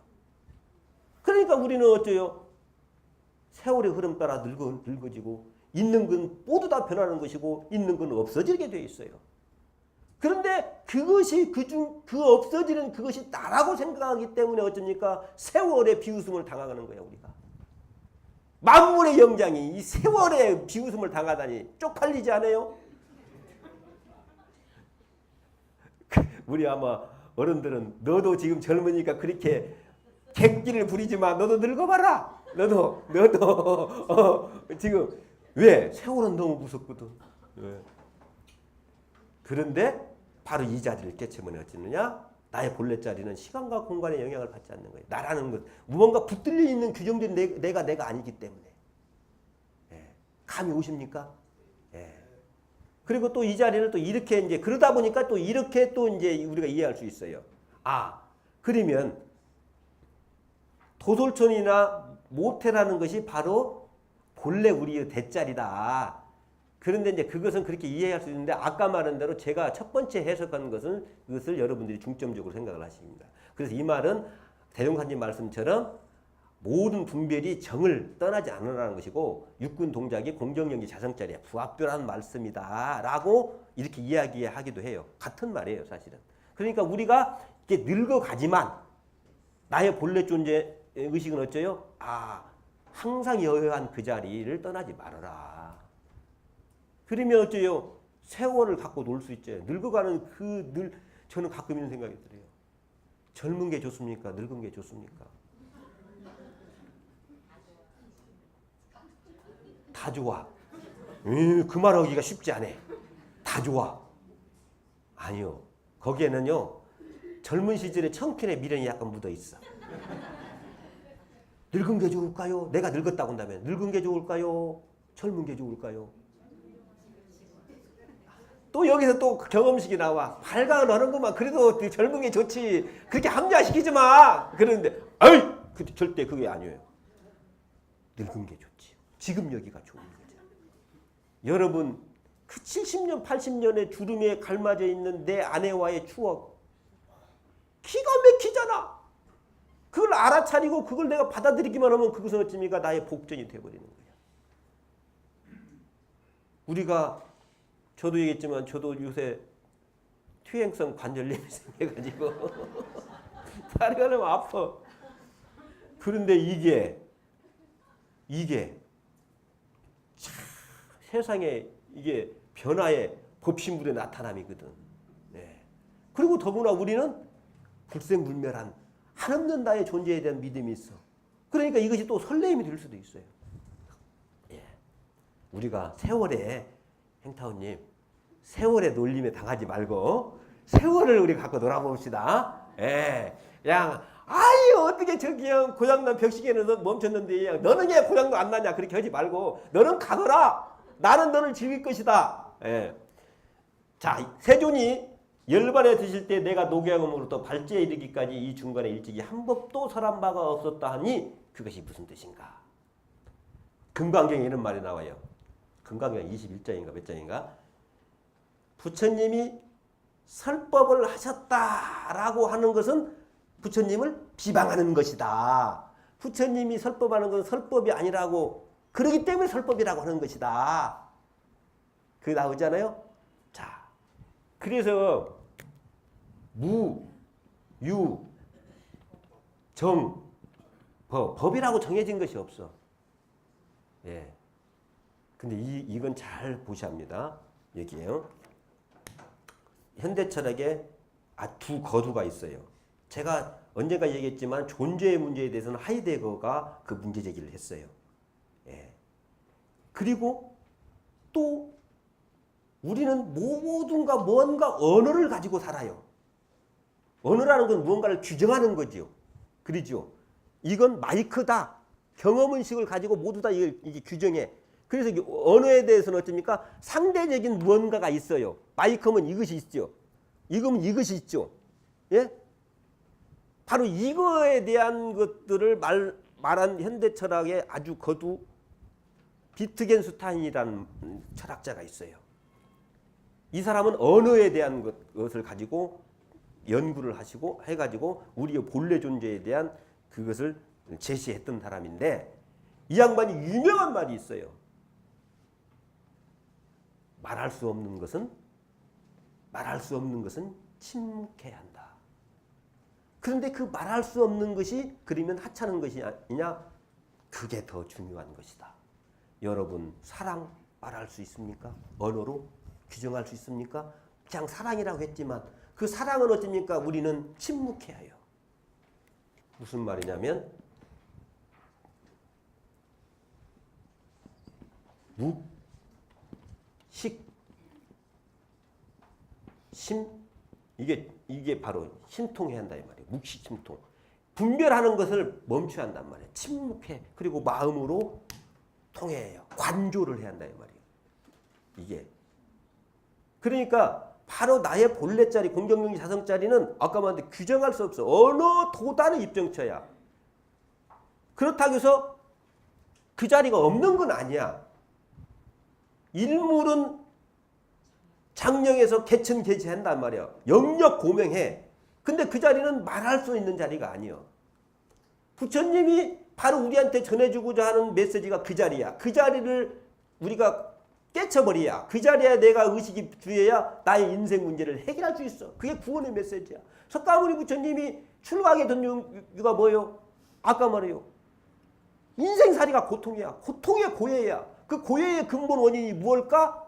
그러니까 우리는 어때요? 세월의 흐름 따라 늙어지고 있는 건 모두 다 변하는 것이고 있는 건 없어지게 돼 있어요. 그런데 그것이 그 없어지는 그것이 나라고 생각하기 때문에 어쩝니까? 세월의 비웃음을 당하는 거예요, 우리가. 만물의 영장이 이 세월의 비웃음을 당하다니 쪽팔리지 않아요? 우리 아마 어른들은 너도 지금 젊으니까 그렇게 객기를 부리지만 너도 늙어봐라. 너도 지금 왜? 세월은 너무 무섭거든. 왜? 그런데 바로 이 자리를 깨치면 어찌느냐? 나의 본래 자리는 시간과 공간의 영향을 받지 않는 거예요. 나라는 것, 무언가 붙들려 있는 규정된 내가 아니기 때문에. 감이 오십니까? 예. 그리고 또 이 자리를 또 이렇게 이제 그러다 보니까 또 이렇게 또 이제 우리가 이해할 수 있어요. 아, 그러면 도솔촌이나 모태라는 것이 바로 본래 우리의 대자리다. 그런데 이제 그것은 그렇게 이해할 수 있는데 아까 말한 대로 제가 첫 번째 해석한 것은 그것을 여러분들이 중점적으로 생각을 하십니다. 그래서 이 말은 대종사님 말씀처럼 모든 분별이 정을 떠나지 않으라는 것이고 육군 동작이 공정연기 자성자리에 부합별한 말씀이다 라고 이렇게 이야기하기도 해요. 같은 말이에요 사실은. 그러니까 우리가 이렇게 늙어가지만 나의 본래 존재 의식은 어째요? 아, 항상 여여한 그 자리를 떠나지 말아라. 그러면 어째요? 세월을 갖고 놀 수 있죠. 늙어가는 저는 가끔 이런 생각이 들어요. 젊은 게 좋습니까? 늙은 게 좋습니까? 다 좋아. 그 말하기가 쉽지 않아. 다 좋아. 아니요. 거기에는요. 젊은 시절에 청춘의 미련이 약간 묻어 있어. 늙은 게 좋을까요? 내가 늙었다고 한다면 늙은 게 좋을까요? 젊은 게 좋을까요? 또 여기서 또 경험식이 나와. 발광을 하는구만. 그래도 젊은 게 좋지. 그렇게 합리화시키지 마. 그러는데 아이! 절대 그게 아니에요. 늙은 게 좋지. 지금 여기가 좋은 거죠. 여러분 그 70년 80년의 주름에 갈마져 있는 내 아내와의 추억 기가 막히잖아. 그걸 알아차리고 그걸 내가 받아들이기만 하면 그것은 어찌니까 나의 복전이 돼버리는 거야. 우리가 저도 얘기했지만 저도 요새 퇴행성 관절염이 생겨가지고 다리가 너무 아파. 그런데 이게 참 세상에 이게 변화의 법신물의 나타남이거든. 네. 그리고 더구나 우리는 불생불멸한 한없는 나의 존재에 대한 믿음이 있어. 그러니까 이것이 또 설레임이 될 수도 있어요. 예. 우리가 세월에 행타오님 세월의 놀림에 당하지 말고 세월을 우리 갖고 놀아봅시다. 예. 그냥 아이 어떻게 저기 고장난 벽시계는 멈췄는데 너는 왜 고장도 안 나냐 그렇게 하지 말고 너는 가거라. 나는 너를 즐길 것이다. 예. 자, 세존이 열반에 드실 때 내가 녹양음으로부터 발제에 이르기까지 이 중간에 일찍이 한 법도 설한 바가 없었다 하니 그것이 무슨 뜻인가? 금강경에 이런 말이 나와요. 금강경 21장인가 몇 장인가? 부처님이 설법을 하셨다라고 하는 것은 부처님을 비방하는 것이다. 부처님이 설법하는 것은 설법이 아니라고 그러기 때문에 설법이라고 하는 것이다. 그게 나오잖아요. 자, 그래서 무, 유, 정, 법이라고 정해진 것이 없어. 예. 근데 이건 잘 보셔야 합니다. 여기에요. 현대 철학에 두 거두가 있어요. 제가 언젠가 얘기했지만 존재의 문제에 대해서는 하이데거가 그 문제 제기를 했어요. 예. 그리고 또 우리는 모든가 뭔가 언어를 가지고 살아요. 언어라는 건 무언가를 규정하는 거죠. 그러죠. 이건 마이크다. 경험의식을 가지고 모두 다 이게 규정해. 그래서 언어에 대해서는 어떻습니까? 상대적인 무언가가 있어요. 마이크면 이것이 있죠. 이거면 이것이 있죠. 예? 바로 이거에 대한 것들을 말한 현대 철학의 아주 거두 비트겐슈타인이라는 철학자가 있어요. 이 사람은 언어에 대한 것을 가지고 연구를 하시고 해가지고 우리의 본래 존재에 대한 그것을 제시했던 사람인데 이 양반이 유명한 말이 있어요. 말할 수 없는 것은 침묵해야 한다. 그런데 그 말할 수 없는 것이 그러면 하찮은 것이 아니냐? 그게 더 중요한 것이다. 여러분 사랑 말할 수 있습니까? 언어로 규정할 수 있습니까? 그냥 사랑이라고 했지만 그 사랑은 어떻습니까? 우리는 침묵해야 해요. 무슨 말이냐면 묵, 식, 심 이게 바로 신통해야 한다 이 말이에요. 묵식 심통. 분별하는 것을 멈춰야 한단 말이에요. 침묵해. 그리고 마음으로 통해야 해요. 관조를 해야 한다 이 말이에요. 이게. 그러니까 바로 나의 본래 자리, 공경영지 자성 자리는 아까 말한 규정할 수 없어. 어느 도단의 입정처야. 그렇다고 해서 그 자리가 없는 건 아니야. 일물은 장령에서 개천 개지한단 말이야. 영역 고명해. 근데 그 자리는 말할 수 있는 자리가 아니야. 부처님이 바로 우리한테 전해주고자 하는 메시지가 그 자리야. 그 자리를 우리가 깨쳐버려야, 그 자리에 내가 의식이 주어야 나의 인생 문제를 해결할 수 있어. 그게 구원의 메시지야. 석가모니 부처님이 출가하게 된 이유가 뭐예요? 아까 말해요. 인생살이가 고통이야. 고통의 고해야. 그 고해의 근본 원인이 무엇일까?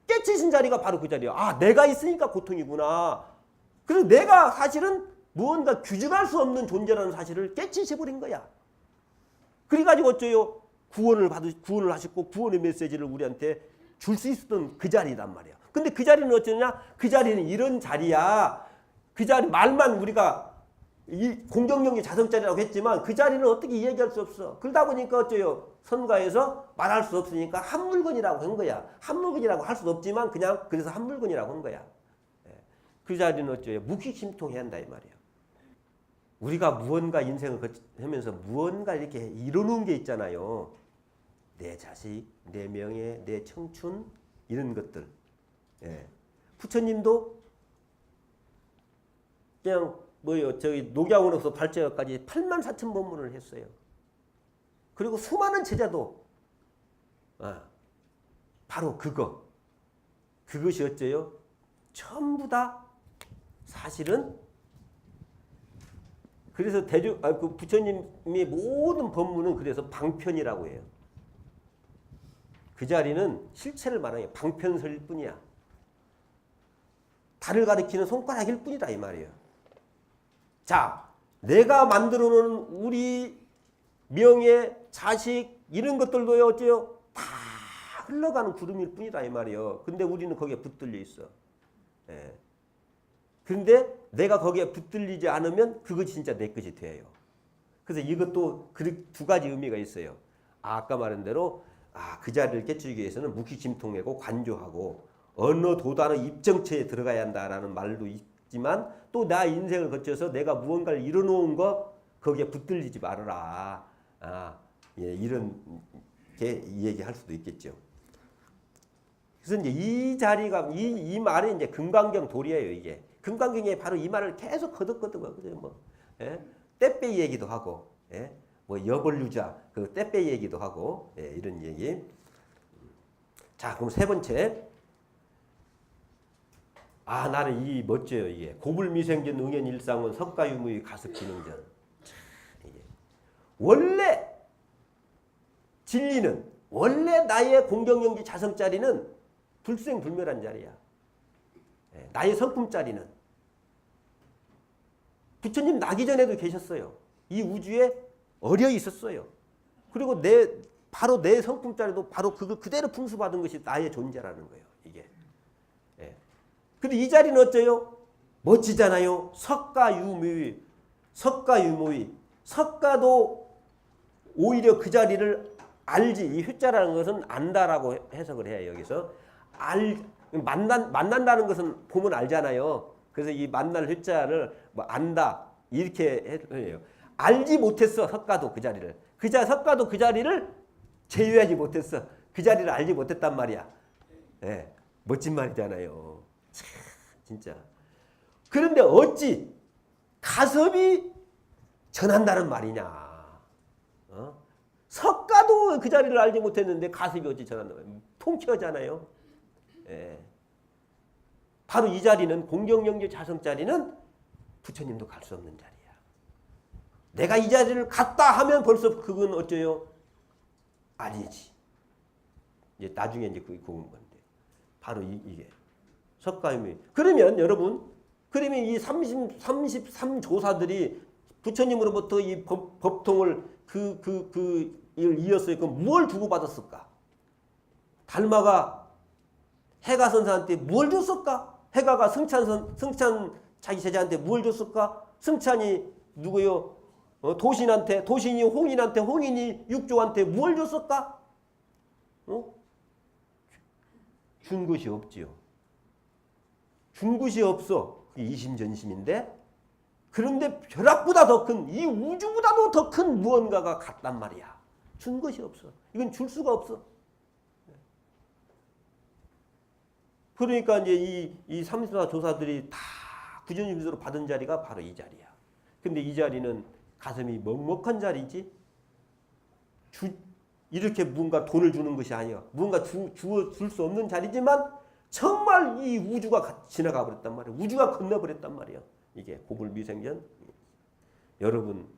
깨치신 자리가 바로 그 자리야. 아, 내가 있으니까 고통이구나. 그래서 내가 사실은 무언가 규정할 수 없는 존재라는 사실을 깨치셔버린 거야. 그래가지고 어째요? 구원을 하셨고 구원의 메시지를 우리한테 줄 수 있었던 그 자리란 말이야. 근데 그 자리는 어쩌냐? 그 자리는 이런 자리야. 그 자리 말만 우리가 이 공경영지 자성자리라고 했지만 그 자리는 어떻게 이야기할 수 없어. 그러다 보니까 어째요? 선가에서 말할 수 없으니까 한물건이라고 한 거야. 한물건이라고 할 수도 없지만 그냥 그래서 한물건이라고 한 거야. 그 자리는 어째요? 묵식심통해야 한다 이 말이야. 우리가 무언가 인생을 하면서 무언가 이렇게 이루는 게 있잖아요. 내 자식, 내 명예, 내 청춘 이런 것들. 부처님도 그냥 저기 녹양으로서 발제까지 84,000법문을 했어요. 그리고 수많은 제자도 바로 그것이 어째요? 전부 다 사실은 그래서 그 부처님의 모든 법문은 그래서 방편이라고 해요. 그 자리는 실체를 말하는 게 방편설일 뿐이야. 달을 가리키는 손가락일 뿐이다 이 말이에요. 자, 내가 만들어 놓은 우리 명예, 자식 이런 것들도요 어째요? 다 흘러가는 구름일 뿐이다 이 말이에요. 근데 우리는 거기에 붙들려 있어. 그런데 내가 거기에 붙들리지 않으면 그것이 진짜 내 것이 돼요. 그래서 이것도 두 가지 의미가 있어요. 아까 말한 대로 그 자리를 깨치기 위해서는 묵식심통하고 관조하고 어느 도단의 입정처에 들어가야 한다라는 말도 있지만 또 나 인생을 거쳐서 내가 무언가를 이뤄놓은 거 거기에 붙들리지 말아라. 이런 게 얘기할 수도 있겠죠. 그래서 이제 이 자리가 이 말이 이제 금강경 도리예요 이게. 금강경에 바로 이 말을 계속 거듭거듭 떼빼이 얘기도 하고, 여벌유자 그 떼빼이 얘기도 하고, 이런 얘기. 자, 그럼 세 번째. 나는 이 멋져요 이게. 고불미생전 응연일상원 석가유무의 가습기능전. 이게 원래 진리는 원래 나의 공경영지 자성자리는 불생불멸한 자리야. 나의 성품 자리는 부처님 나기 전에도 계셨어요. 이 우주에 어려 있었어요. 그리고 바로 내 성품 자리도 바로 그걸 그대로 풍수받은 것이 나의 존재라는 거예요. 이게. 근데 이 자리는 어째요? 멋지잖아요. 석가유무의. 석가도 오히려 그 자리를 알지. 이 효자라는 것은 안다라고 해석을 해요. 여기서 만난다는 것은 보면 알잖아요. 그래서 이 만날 효자를 안다 이렇게 해요. 알지 못했어. 석가도 그 자리를. 석가도 그 자리를 제외하지 못했어. 그 자리를 알지 못했단 말이야. 멋진 말이잖아요. 참, 진짜. 그런데 어찌 가섭이 전한다는 말이냐. 석가도 그 자리를 알지 못했는데 가섭이 어찌 전한다는 말이야. 통쾌하잖아요. 바로 이 자리는 공경영지 자성 자리는 부처님도 갈 수 없는 자리야. 내가 이 자리를 갔다 하면 벌써 그건 어째요? 아니지. 이제 나중에 이제 그건 건데. 바로 이게 석가유무. 그러면 여러분, 그러면 이 33조사들이 부처님으로부터 이 법통을 이걸 이었어요. 그럼 뭘 주고받았을까? 달마가 해가선사한테 뭘 줬을까? 해가가 승찬 자기 제자한테 뭘 줬을까? 승찬이 누구요? 도신이 홍인한테, 홍인이 육조한테 뭘 줬을까? 준 것이 없지요. 준 것이 없어. 그게 이심전심인데 그런데 벼락보다 더 큰, 이 우주보다도 더 큰 무언가가 같단 말이야. 준 것이 없어. 이건 줄 수가 없어. 그러니까 이제 이 삼사 조사들이 다 구전임수로 받은 자리가 바로 이 자리야. 근데 이 자리는 가슴이 먹먹한 자리지. 이렇게 뭔가 돈을 주는 것이 아니야. 뭔가 줄 수 없는 자리지만 정말 이 우주가 지나가 버렸단 말이야. 우주가 건너버렸단 말이야. 이게 고불미생전. 여러분,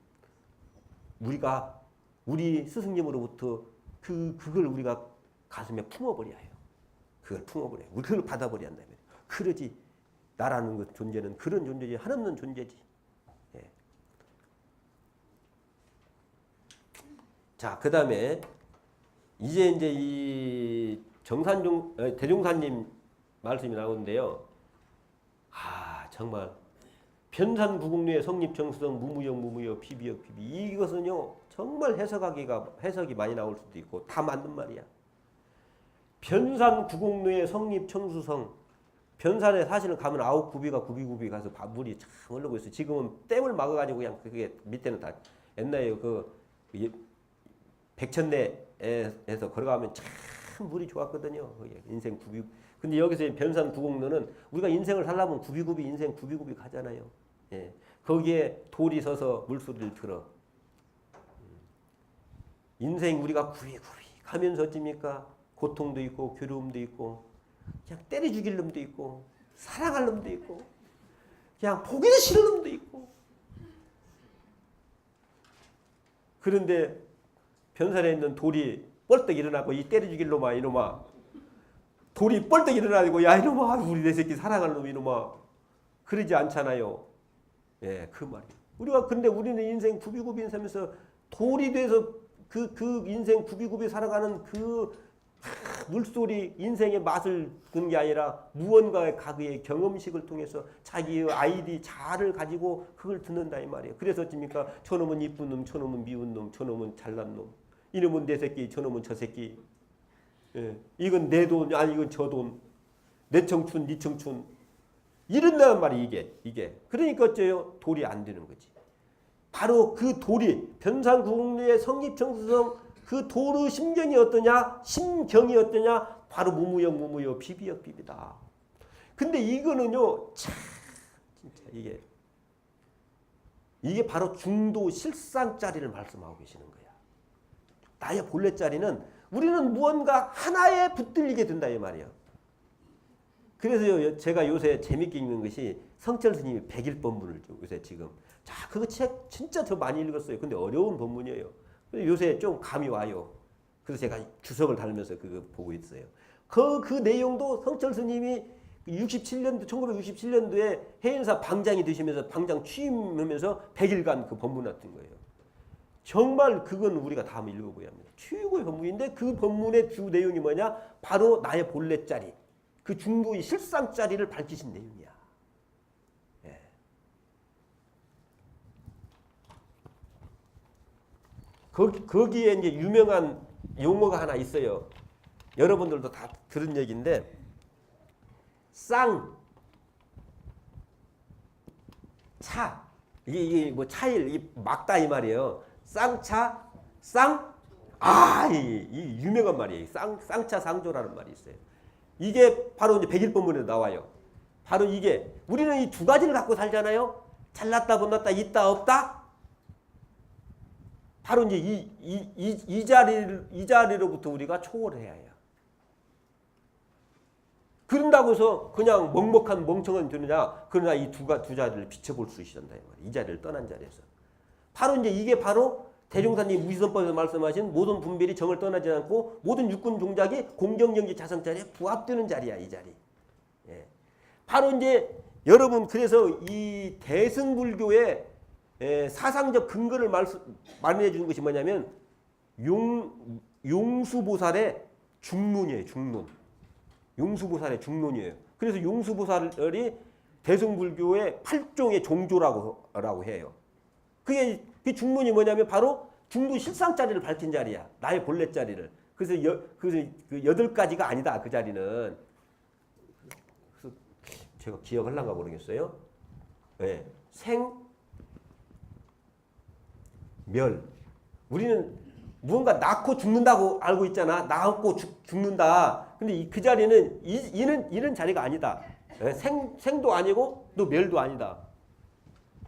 우리 스승님으로부터 그걸 우리가 가슴에 품어버려야 해요. 그걸 품어버려야 해요. 그걸 받아버려야 한다. 그러지. 나라는 그 존재는 그런 존재지. 한없는 존재지. 예. 자, 그 다음에 이제 이 대종사님 말씀이 나오는데요. 정말 변산구국류의 성립정수성 무무역 피비역 피비 이것은요 정말 해석이 많이 나올 수도 있고 다 맞는 말이야. 변산구국류의 성립정수성 변산에 사실은 가면 9구비가 가서 물이 참 흐르고 있어. 지금은 댐을 막아가지고 그냥 그게 밑에는 다 옛날에 그 백천내에서 걸어가면 참 물이 좋았거든요. 인생 구비. 근데 여기서 변산 구곡로는 우리가 인생을 살려면 구비구비 인생 구비구비 가잖아요. 예. 거기에 돌이 서서 물소리를 들어. 인생 우리가 구비구비 가면서 어찌입니까? 고통도 있고 괴로움도 있고 그냥 때려 죽일 놈도 있고 사랑할 놈도 있고 그냥 보기도 싫은 놈도 있고. 그런데 변산에 있는 돌이 뻘떡 일어나고 이 때려 죽일 놈아 이놈아 돌이 뻘떡 일어나고 야 이놈아 우리 내 새끼 사랑하는 놈 이놈아 그러지 않잖아요. 예, 그 말이에요. 근데 우리는 인생 구비구비 살면서 돌이 돼서 그 인생 구비구비 살아가는 그 물소리 인생의 맛을 그런 게 아니라 무언가의 가그의 경험식을 통해서 자기의 아이디 자아를 가지고 그걸 듣는다 이 말이에요. 그래서 어찌입니까? 저놈은 이쁜 놈, 저놈은 미운 놈, 저놈은 잘난 놈, 이놈은 내 새끼, 저놈은 저 새끼. 예. 이건 내 돈, 아니 이건 저 돈, 내 청춘, 네 청춘. 이런다는 말이 이게. 그러니까 어째요? 돌이 안 되는 거지. 바로 그 돌이 변산구국류의 성립정수성 그 도의 심경이 어떠냐? 심경이 어떠냐? 바로 무무역 비비역 비비다. 근데 이거는요, 참 진짜 이게 바로 중도 실상짜리를 말씀하고 계시는 거야. 나의 본래 짜리는 우리는 무언가 하나에 붙들리게 된다 이 말이야. 그래서 제가 요새 재밌게 읽는 것이 성철 스님이 백일법문을 요새 지금 그거 책 진짜 저 많이 읽었어요. 근데 어려운 법문이에요. 요새 좀 감이 와요. 그래서 제가 주석을 달면서 그거 보고 있어요. 그 내용도 성철 스님이 1967년도에 해인사 방장이 되시면서 방장 취임하면서 100일간 그 법문했던 거예요. 정말 그건 우리가 다 한번 읽어봐야 합니다. 최고의 법문인데 그 법문의 주 내용이 뭐냐? 바로 나의 본래 짜리, 그 중도의 실상 짜리를 밝히신 내용이야. 예. 거기에 이제 유명한 용어가 하나 있어요. 여러분들도 다 들은 얘기인데, 차. 이게 뭐 차일, 이게 막다 이 말이에요. 쌍차, 이 유명한 말이에요. 쌍차 상조라는 말이 있어요. 이게 바로 이제 백일법문에 나와요. 바로 이게 우리는 이 두 가지를 갖고 살잖아요. 잘났다, 못났다, 있다, 없다. 바로 이제 이 자리로부터 우리가 초월해야 해요. 그런다고 해서 그냥 먹먹한 멍청한 되느냐? 그러나 이 두 자리를 비춰볼 수 있단다. 이 자리를 떠난 자리에서. 바로 이제 이게 바로 대종사님 무시선법에서 말씀하신 모든 분별이 정을 떠나지 않고 모든 육군 종작이 공정경제 자성자리에 부합되는 자리야, 이 자리. 예. 바로 이제 여러분 그래서 이 대승불교의 사상적 근거를 마련해 주는 것이 뭐냐면 용수보살의 중론이에요, 중론. 용수보살의 중론이에요. 그래서 용수보살이 대승불교의 8종의 종조라고 해요. 그 중론이 뭐냐면 바로 중도 실상자리를 밝힌 자리야. 나의 본래 자리를. 그래서 그 8가지가 아니다. 그 자리는. 그래서 제가 기억하려는가 모르겠어요. 네. 생, 멸. 우리는 무언가 낳고 죽는다고 알고 있잖아. 낳고 죽는다. 근데 그 자리는 이는 자리가 아니다. 네. 생도 아니고 또 멸도 아니다.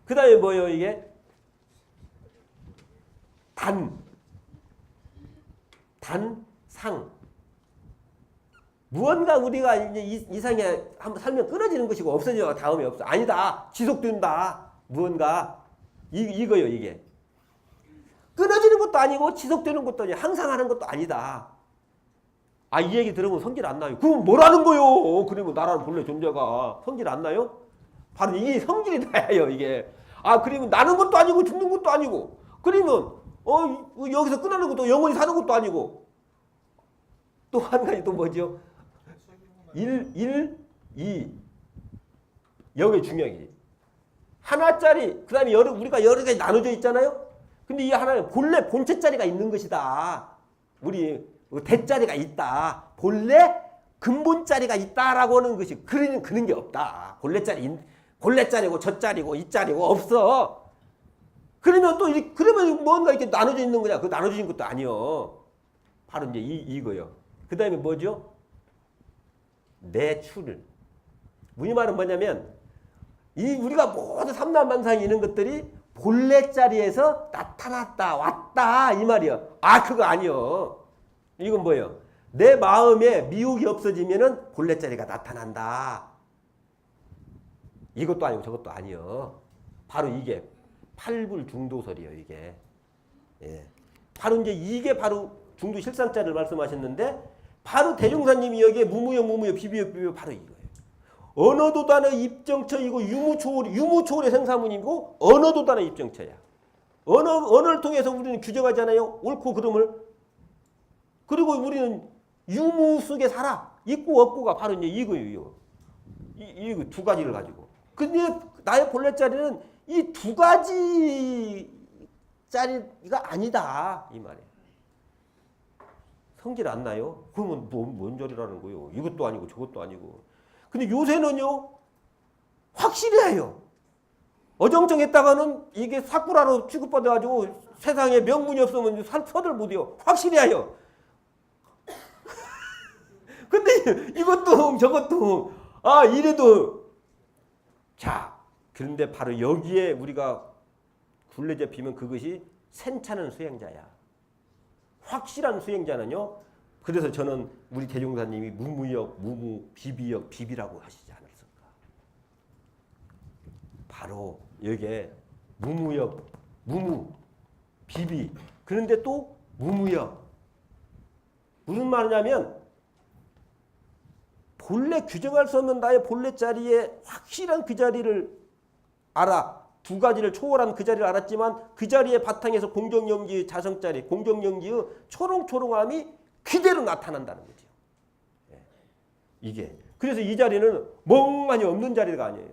그 다음에 뭐예요, 이게? 상. 무언가 우리가 이제 이상에 한번 살면 끊어지는 것이고 없어져. 다음에 없어. 아니다. 지속된다. 무언가. 이거요, 이게. 끊어지는 것도 아니고 지속되는 것도 아니고 항상 하는 것도 아니다. 아, 이 얘기 들으면 성질 안 나요. 그럼 뭐라는 거요? 그러면 나라는 본래 존재가 성질 안 나요? 바로 이게 성질이 나요, 이게. 아, 그러면 나는 것도 아니고 죽는 것도 아니고. 그러면 여기서 끝나는 것도 영원히 사는 것도 아니고. 또 한 가지 또 뭐죠? 1, 2. 여기 중요하지. 하나짜리, 그 다음에 우리가 여러 가지 나눠져 있잖아요? 근데 이 하나는 본래 본체짜리가 있는 것이다. 우리 대짜리가 있다. 본래 근본짜리가 있다라고 하는 것이 그런 게 없다. 본래짜리고 저짜리고 이짜리고 없어. 그러면 그러면 뭔가 이렇게 나눠져 있는 거냐? 그 나눠진 것도 아니요. 바로 이제 이거요. 그 다음에 뭐죠? 내출. 우리말은 뭐냐면 우리가 모두 삼라만상이 있는 것들이 본래 자리에서 나타났다 왔다 이 말이요. 아, 그거 아니요. 이건 뭐예요? 내 마음에 미혹이 없어지면은 본래 자리가 나타난다. 이것도 아니고 저것도 아니요. 바로 이게 팔불중도설이에요. 이게. 예. 바로 이게 바로 중도실상자를 말씀하셨는데 바로 대종사님이 여기에 무무여 비비여 바로 이거예요. 언어도 단의 입정처이고 유무초월의 생사문이고 언어도 단의 입정처야. 언어를 통해서 우리는 규정하잖아요. 옳고 그름을. 그리고 우리는 유무 속에 살아. 있고 없고가 바로 이제 이거예요. 이거 두 가지를 가지고. 근데 나의 본래 자리는 이 두 가지 자리가 아니다. 이 말이에요. 성질 안 나요? 그러면 뭔 자리라는 거예요? 이것도 아니고 저것도 아니고. 근데 요새는요, 확실히 해요. 어정쩡했다가는 이게 사쿠라로 취급받아가지고 세상에 명분이 없으면 서들 못해요. 확실히 해요. 근데 이것도 저것도, 이래도. 자, 그런데 바로 여기에 우리가 굴레 잡히면 그것이 센차는 수행자야. 확실한 수행자는요. 그래서 저는 우리 대종사님이 무무역, 무무, 비비역, 비비라고 하시지 않았을까. 바로 여기에 무무역, 무무, 비비. 그런데 또 무무역. 무슨 말이냐면 본래 규정할 수 없는 나의 본래 자리에 확실한 그 자리를 알아. 두 가지를 초월한 그 자리를 알았지만 그 자리의 바탕에서 공정연기의 자성자리, 공정연기의 초롱초롱함이 그대로 나타난다는 거죠. 이게. 그래서 이 자리는 멍하니 없는 자리가 아니에요.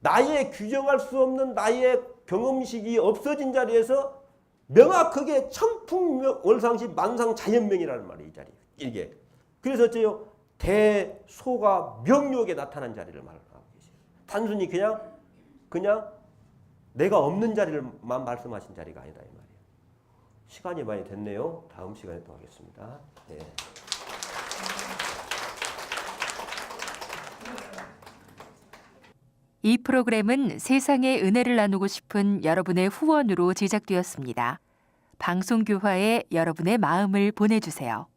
나의 규정할 수 없는 나의 경험식이 없어진 자리에서 명확하게 청풍월상시 만상자연명이라는 말이에요. 이 자리. 이게. 그래서 어째요? 대소가 명료하게 나타난 자리를 말하고 계세요. 단순히 그냥 내가 없는 자리를만 말씀하신 자리가 아니다 이 말이에요. 시간이 많이 됐네요. 다음 시간에 또 하겠습니다. 네. 이 프로그램은 세상의 은혜를 나누고 싶은 여러분의 후원으로 제작되었습니다. 방송교화에 여러분의 마음을 보내주세요.